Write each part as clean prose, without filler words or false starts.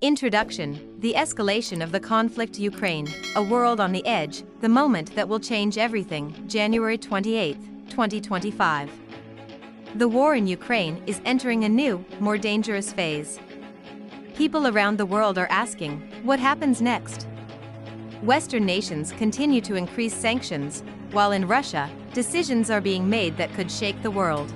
Introduction: the escalation of the conflict. Ukraine, a world on the edge, the moment that will change everything. January 28, 2025. The war in Ukraine is entering a new, more dangerous phase. People around the world are asking, what happens next? Western nations continue to increase sanctions, while in Russia, decisions are being made that could shake the world.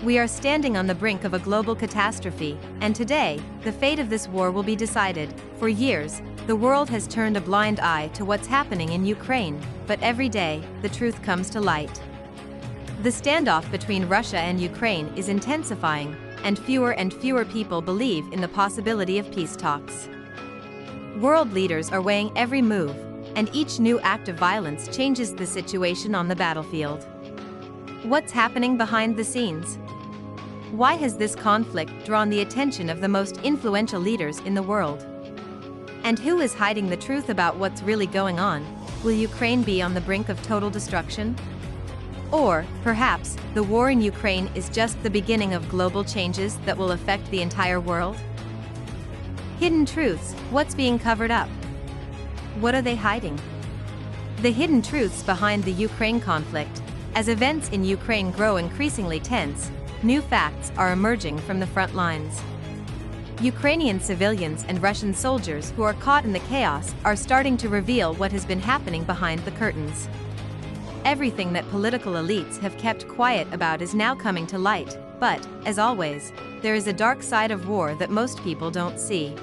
We are standing on the brink of a global catastrophe, and today, the fate of this war will be decided. For years, the world has turned a blind eye to what's happening in Ukraine, but every day, the truth comes to light. The standoff between Russia and Ukraine is intensifying, and fewer people believe in the possibility of peace talks. World leaders are weighing every move, and each new act of violence changes the situation on the battlefield. What's happening behind the scenes? Why has this conflict drawn the attention of the most influential leaders in the world? And who is hiding the truth about what's really going on? Will Ukraine be on the brink of total destruction? Or, perhaps, the war in Ukraine is just the beginning of global changes that will affect the entire world? Hidden truths: what's being covered up? What are they hiding? The hidden truths behind the Ukraine conflict. As events in Ukraine grow increasingly tense, new facts are emerging from the front lines. Ukrainian civilians and Russian soldiers who are caught in the chaos are starting to reveal what has been happening behind the curtains. Everything that political elites have kept quiet about is now coming to light, but, as always, there is a dark side of war that most people don't see.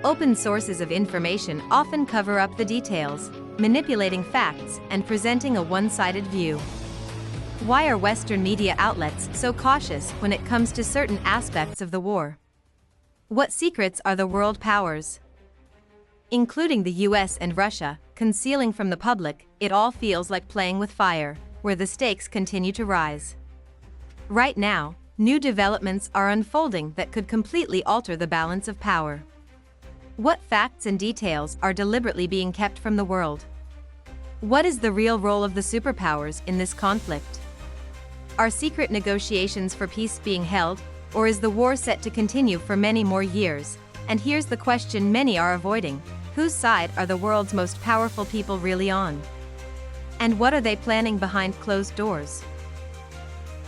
Open sources of information often cover up the details, manipulating facts and presenting a one-sided view. Why are Western media outlets so cautious when it comes to certain aspects of the war? What secrets are the world powers, including the US and Russia, concealing from the public? It all feels like playing with fire, where the stakes continue to rise. Right now, new developments are unfolding that could completely alter the balance of power. What facts and details are deliberately being kept from the world? What is the real role of the superpowers in this conflict? Are secret negotiations for peace being held, or is the war set to continue for many more years? And here's the question many are avoiding: whose side are the world's most powerful people really on? And what are they planning behind closed doors?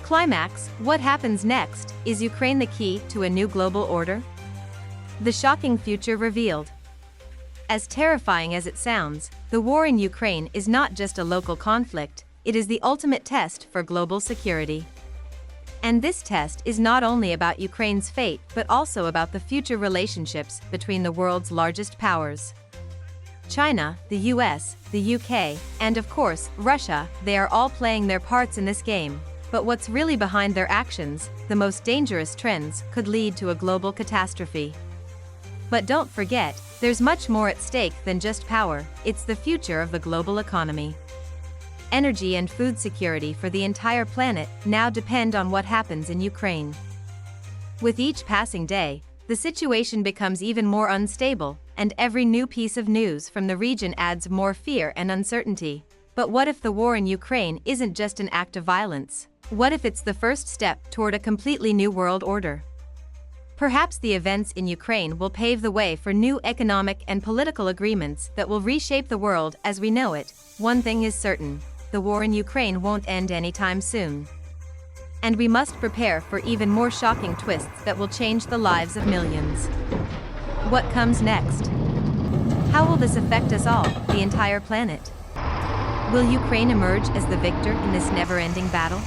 Climax: what happens next? Is Ukraine the key to a new global order? The shocking future revealed. As terrifying as it sounds, the war in Ukraine is not just a local conflict, it is the ultimate test for global security. And this test is not only about Ukraine's fate but also about the future relationships between the world's largest powers. China, the US, the UK, and of course, Russia, they are all playing their parts in this game. But what's really behind their actions, the most dangerous trends, could lead to a global catastrophe. But don't forget, there's much more at stake than just power. It's the future of the global economy. Energy and food security for the entire planet now depend on what happens in Ukraine. With each passing day, the situation becomes even more unstable, and every new piece of news from the region adds more fear and uncertainty. But what if the war in Ukraine isn't just an act of violence? What if it's the first step toward a completely new world order? Perhaps the events in Ukraine will pave the way for new economic and political agreements that will reshape the world as we know it. One thing is certain: the war in Ukraine won't end anytime soon. And we must prepare for even more shocking twists that will change the lives of millions. What comes next? How will this affect us all, the entire planet? Will Ukraine emerge as the victor in this never-ending battle?